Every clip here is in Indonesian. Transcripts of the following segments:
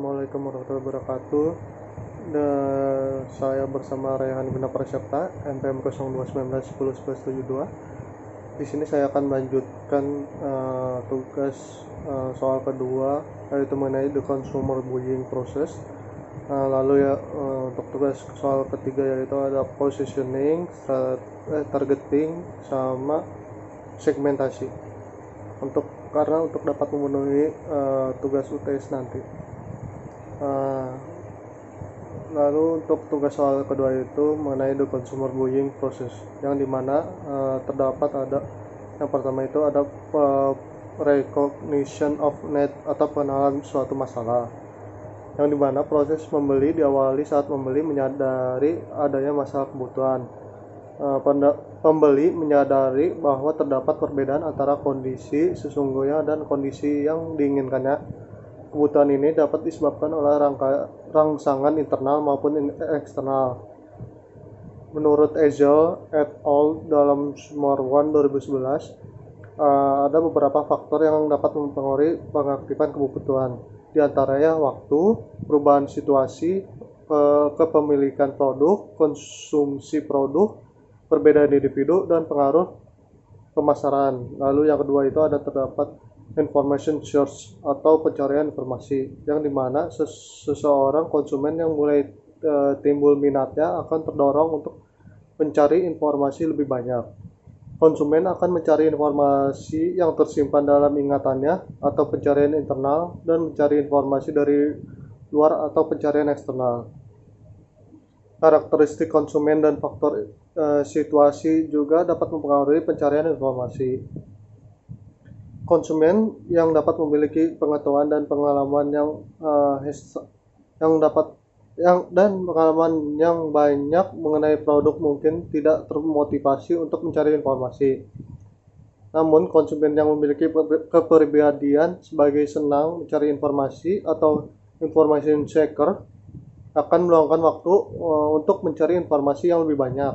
Assalamualaikum warahmatullahi wabarakatuh. Saya bersama Rayhan Bina Prasyapta, NPM 0219101172. Di sini saya akan melanjutkan tugas soal kedua, yaitu mengenai the consumer buying process. Untuk tugas soal ketiga yaitu ada positioning, targeting, sama segmentasi. Karena untuk dapat memenuhi tugas UTS nanti. Lalu untuk tugas soal kedua itu mengenai the consumer buying process, yang dimana terdapat ada yang pertama itu ada recognition of need atau pengenalan suatu masalah, yang dimana proses membeli diawali saat membeli menyadari adanya masalah kebutuhan. Pembeli menyadari bahwa terdapat perbedaan antara kondisi sesungguhnya dan kondisi yang diinginkannya. Kebutuhan ini dapat disebabkan oleh rangsangan internal maupun eksternal. Menurut Ezel et al. Dalam Summer 1 2011, ada beberapa faktor yang dapat mempengaruhi pengaktifan kebutuhan. Di antaranya waktu, perubahan situasi, kepemilikan produk, konsumsi produk, perbedaan individu, dan pengaruh pemasaran. Lalu yang kedua itu terdapat information search atau pencarian informasi, yang dimana seseorang konsumen yang mulai timbul minatnya akan terdorong untuk mencari informasi lebih banyak. Konsumen akan mencari informasi yang tersimpan dalam ingatannya atau pencarian internal, dan mencari informasi dari luar atau pencarian eksternal. Karakteristik konsumen dan faktor situasi juga dapat mempengaruhi pencarian informasi. Konsumen yang dapat memiliki pengetahuan dan pengalaman pengalaman yang banyak mengenai produk mungkin tidak termotivasi untuk mencari informasi. Namun konsumen yang memiliki kepribadian sebagai senang mencari informasi atau information seeker akan meluangkan waktu untuk mencari informasi yang lebih banyak.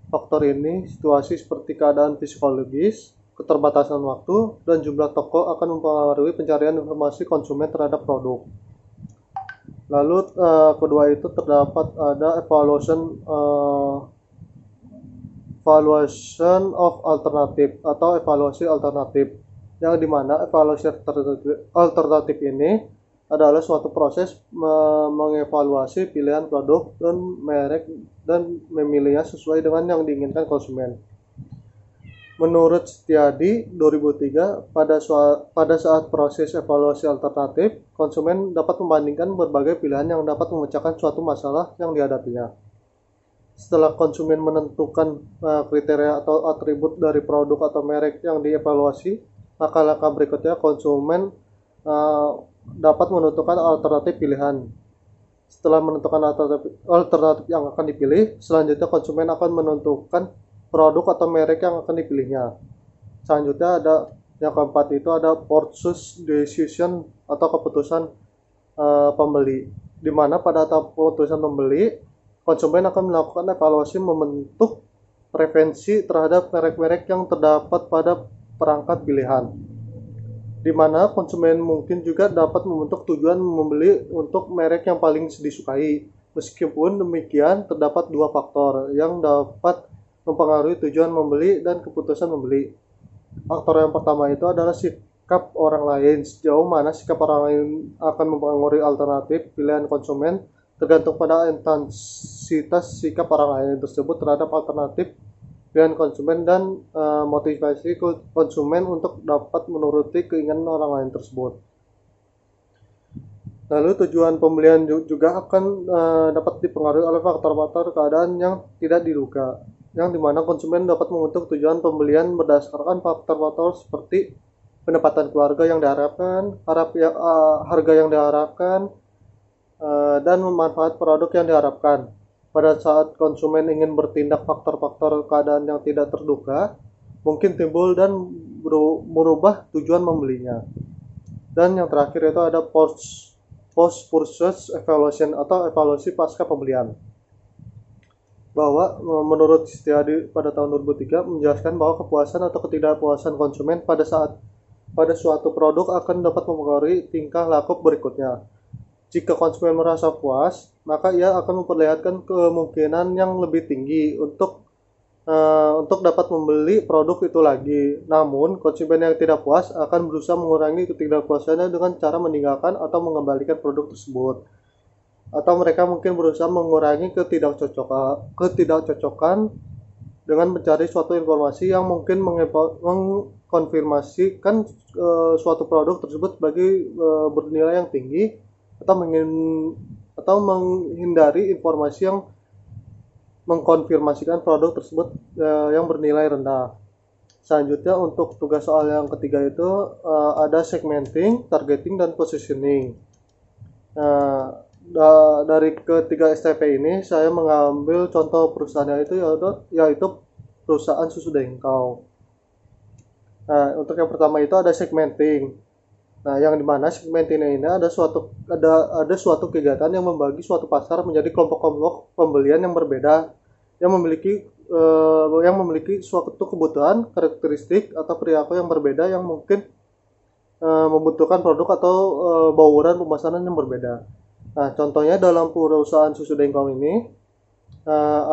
Faktor ini, situasi seperti keadaan psikologis, keterbatasan waktu, dan jumlah toko akan mempengaruhi pencarian informasi konsumen terhadap produk. Lalu kedua itu terdapat ada evaluation of alternative atau evaluasi alternatif, yang dimana evaluasi alternatif ini adalah suatu proses mengevaluasi pilihan produk dan merek dan memilihnya sesuai dengan yang diinginkan konsumen. Menurut Setiadi 2003, pada saat proses evaluasi alternatif, konsumen dapat membandingkan berbagai pilihan yang dapat memecahkan suatu masalah yang dihadapinya. Setelah konsumen menentukan kriteria atau atribut dari produk atau merek yang dievaluasi, maka langkah berikutnya konsumen dapat menentukan alternatif pilihan. Setelah menentukan alternatif yang akan dipilih, selanjutnya konsumen akan menentukan produk atau merek yang akan dipilihnya. Selanjutnya ada yang keempat itu ada purchase decision atau keputusan pembeli, di mana pada tahap keputusan pembeli, konsumen akan melakukan evaluasi membentuk preferensi terhadap merek-merek yang terdapat pada perangkat pilihan, di mana konsumen mungkin juga dapat membentuk tujuan membeli untuk merek yang paling disukai. Meskipun demikian, terdapat dua faktor yang dapat mempengaruhi tujuan membeli dan keputusan membeli. Faktor yang pertama itu adalah sikap orang lain. Sejauh mana sikap orang lain akan mempengaruhi alternatif pilihan konsumen tergantung pada intensitas sikap orang lain tersebut terhadap alternatif pilihan konsumen dan motivasi konsumen untuk dapat menuruti keinginan orang lain tersebut. Lalu tujuan pembelian juga akan dapat dipengaruhi oleh faktor-faktor keadaan yang tidak diduga, yang dimana konsumen dapat membentuk tujuan pembelian berdasarkan faktor-faktor seperti pendapatan keluarga yang diharapkan, harga yang diharapkan, dan manfaat produk yang diharapkan. Pada saat konsumen ingin bertindak, faktor-faktor keadaan yang tidak terduga mungkin timbul dan merubah tujuan membelinya. Dan yang terakhir itu ada post-purchase evaluation atau evaluasi pasca pembelian, bahwa menurut Setiadi pada tahun 2003 menjelaskan bahwa kepuasan atau ketidakpuasan konsumen pada suatu produk akan dapat mempengaruhi tingkah laku berikutnya. Jika konsumen merasa puas, maka ia akan memperlihatkan kemungkinan yang lebih tinggi untuk dapat membeli produk itu lagi. Namun, konsumen yang tidak puas akan berusaha mengurangi ketidakpuasannya dengan cara meninggalkan atau mengembalikan produk tersebut. Atau mereka mungkin berusaha mengurangi ketidakcocokan dengan mencari suatu informasi yang mungkin mengkonfirmasikan suatu produk tersebut sebagai bernilai yang tinggi, atau menghindari informasi yang mengkonfirmasikan produk tersebut yang bernilai rendah. Selanjutnya untuk tugas soal yang ketiga itu ada segmenting, targeting, dan positioning. Dari ketiga STP ini saya mengambil contoh perusahaannya yaitu perusahaan susu Dengkau. Nah, untuk yang pertama itu ada segmenting. Nah, yang dimana segmenting ini ada suatu kegiatan yang membagi suatu pasar menjadi kelompok-kelompok pembelian yang berbeda, yang memiliki suatu kebutuhan, karakteristik, atau perilaku yang berbeda yang mungkin membutuhkan produk atau bauran pemasaran yang berbeda. Nah, contohnya dalam perusahaan susu Dengkau ini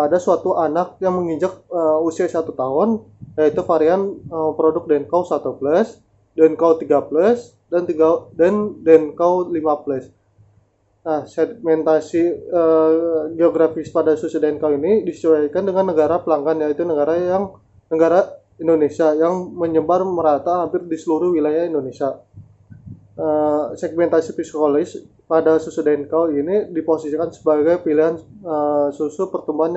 ada suatu anak yang menginjak usia 1 tahun, yaitu varian produk Dengkau 1 plus, Dengkau 3 plus, dan Dengkau 5 plus. Nah, segmentasi geografis pada susu Dengkau ini disesuaikan dengan negara pelanggan, yaitu negara Indonesia yang menyebar merata hampir di seluruh wilayah Indonesia. Segmentasi psikologis pada susu Dengkau ini diposisikan sebagai pilihan susu pertumbuhan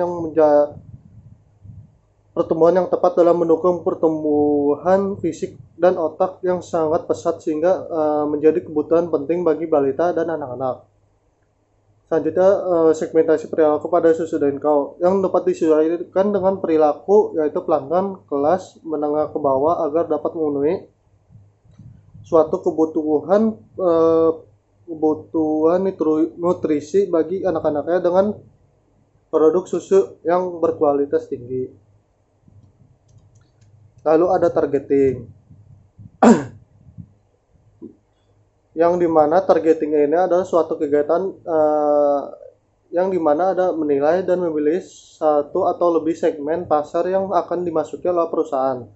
yang tepat dalam mendukung pertumbuhan fisik dan otak yang sangat pesat sehingga menjadi kebutuhan penting bagi balita dan anak-anak. Selanjutnya segmentasi perilaku pada susu Dengkau yang dapat disesuaikan dengan perilaku, yaitu pelanggan kelas menengah ke bawah agar dapat memenuhi suatu kebutuhan nutrisi bagi anak-anaknya dengan produk susu yang berkualitas tinggi. Lalu ada targeting. Yang dimana targeting ini adalah suatu kegiatan yang dimana ada menilai dan memilih satu atau lebih segmen pasar yang akan dimasuki oleh perusahaan.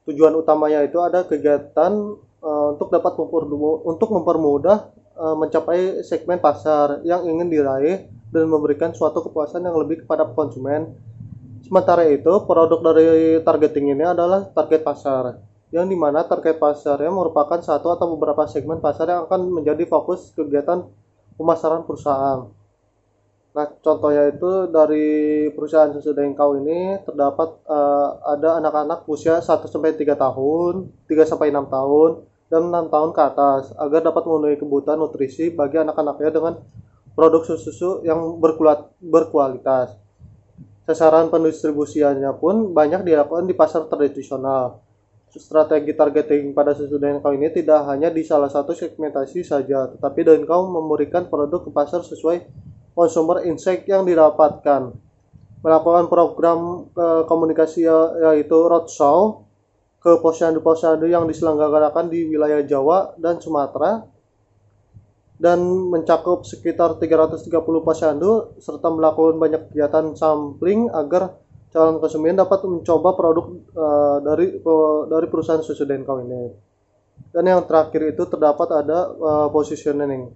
Tujuan utamanya itu ada kegiatan untuk mempermudah mencapai segmen pasar yang ingin diraih dan memberikan suatu kepuasan yang lebih kepada konsumen. Sementara itu, produk dari targeting ini adalah target pasar, yang dimana target pasarnya merupakan satu atau beberapa segmen pasar yang akan menjadi fokus kegiatan pemasaran perusahaan. Nah, contohnya itu dari perusahaan susu Dengkau ini terdapat ada anak-anak usia 1-3 tahun, 3-6 tahun, dan 6 tahun ke atas agar dapat memenuhi kebutuhan nutrisi bagi anak-anaknya dengan produk susu yang berkualitas. Sasaran pendistribusiannya pun banyak dilakukan di pasar tradisional. Strategi targeting pada susu Dengkau ini tidak hanya di salah satu segmentasi saja, tetapi Dengkau memberikan produk ke pasar sesuai consumer insight yang didapatkan. Melakukan program komunikasi yaitu roadshow ke posyandu-posyandu yang diselenggarakan di wilayah Jawa dan Sumatera, dan mencakup sekitar 330 posyandu, serta melakukan banyak kegiatan sampling agar calon konsumen dapat mencoba produk dari perusahaan susu Dengkau ini. Dan yang terakhir itu terdapat ada positioning,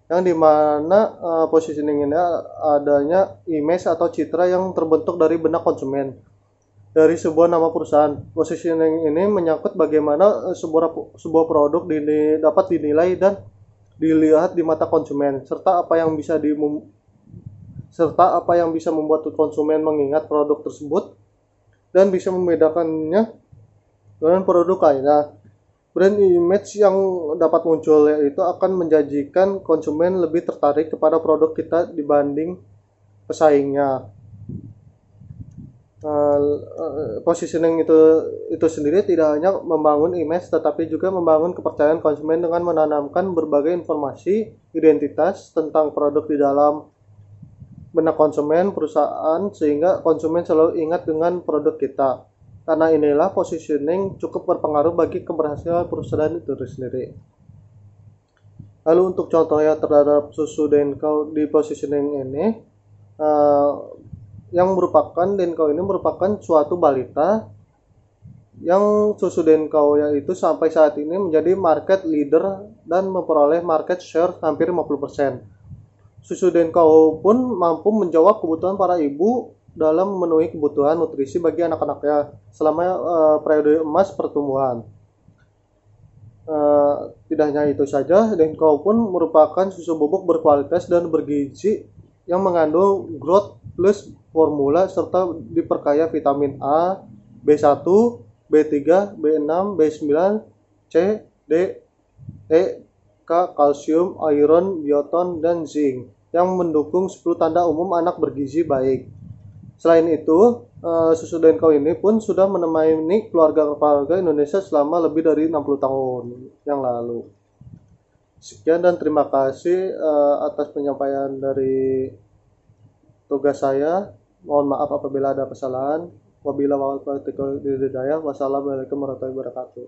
yang dimana positioning ini adanya image atau citra yang terbentuk dari benak konsumen dari sebuah nama perusahaan. Positioning ini menyangkut bagaimana sebuah produk dapat dinilai dan dilihat di mata konsumen, serta apa yang bisa membuat konsumen mengingat produk tersebut dan bisa membedakannya dengan produk lainnya. Brand image yang dapat muncul yaitu akan menjanjikan konsumen lebih tertarik kepada produk kita dibanding pesaingnya. Positioning itu sendiri tidak hanya membangun image, tetapi juga membangun kepercayaan konsumen dengan menanamkan berbagai informasi identitas tentang produk di dalam benak konsumen perusahaan, sehingga konsumen selalu ingat dengan produk kita. Karena inilah positioning cukup berpengaruh bagi keberhasilan perusahaan itu sendiri. Lalu untuk contohnya terhadap susu Denkau di positioning ini, eh, yang merupakan Denkau ini merupakan suatu balita yang susu Denkau yaitu sampai saat ini menjadi market leader dan memperoleh market share hampir 50%. Susu Denkau pun mampu menjawab kebutuhan para ibu dalam memenuhi kebutuhan nutrisi bagi anak-anaknya selama periode emas pertumbuhan. Tidak hanya itu saja, Denkau pun merupakan susu bubuk berkualitas dan bergizi yang mengandung growth plus formula serta diperkaya vitamin A, B1, B3, B6, B9, C, D, E, K, kalsium, iron, biotin, dan zinc yang mendukung 10 tanda umum anak bergizi baik. Selain itu, susu Denkau ini pun sudah menemani keluarga-keluarga Indonesia selama lebih dari 60 tahun yang lalu. Sekian dan terima kasih atas penyampaian dari tugas saya. Mohon maaf apabila ada kesalahan. Wabillahi taufiq wal hidayah. Wassalamualaikum warahmatullahi wabarakatuh.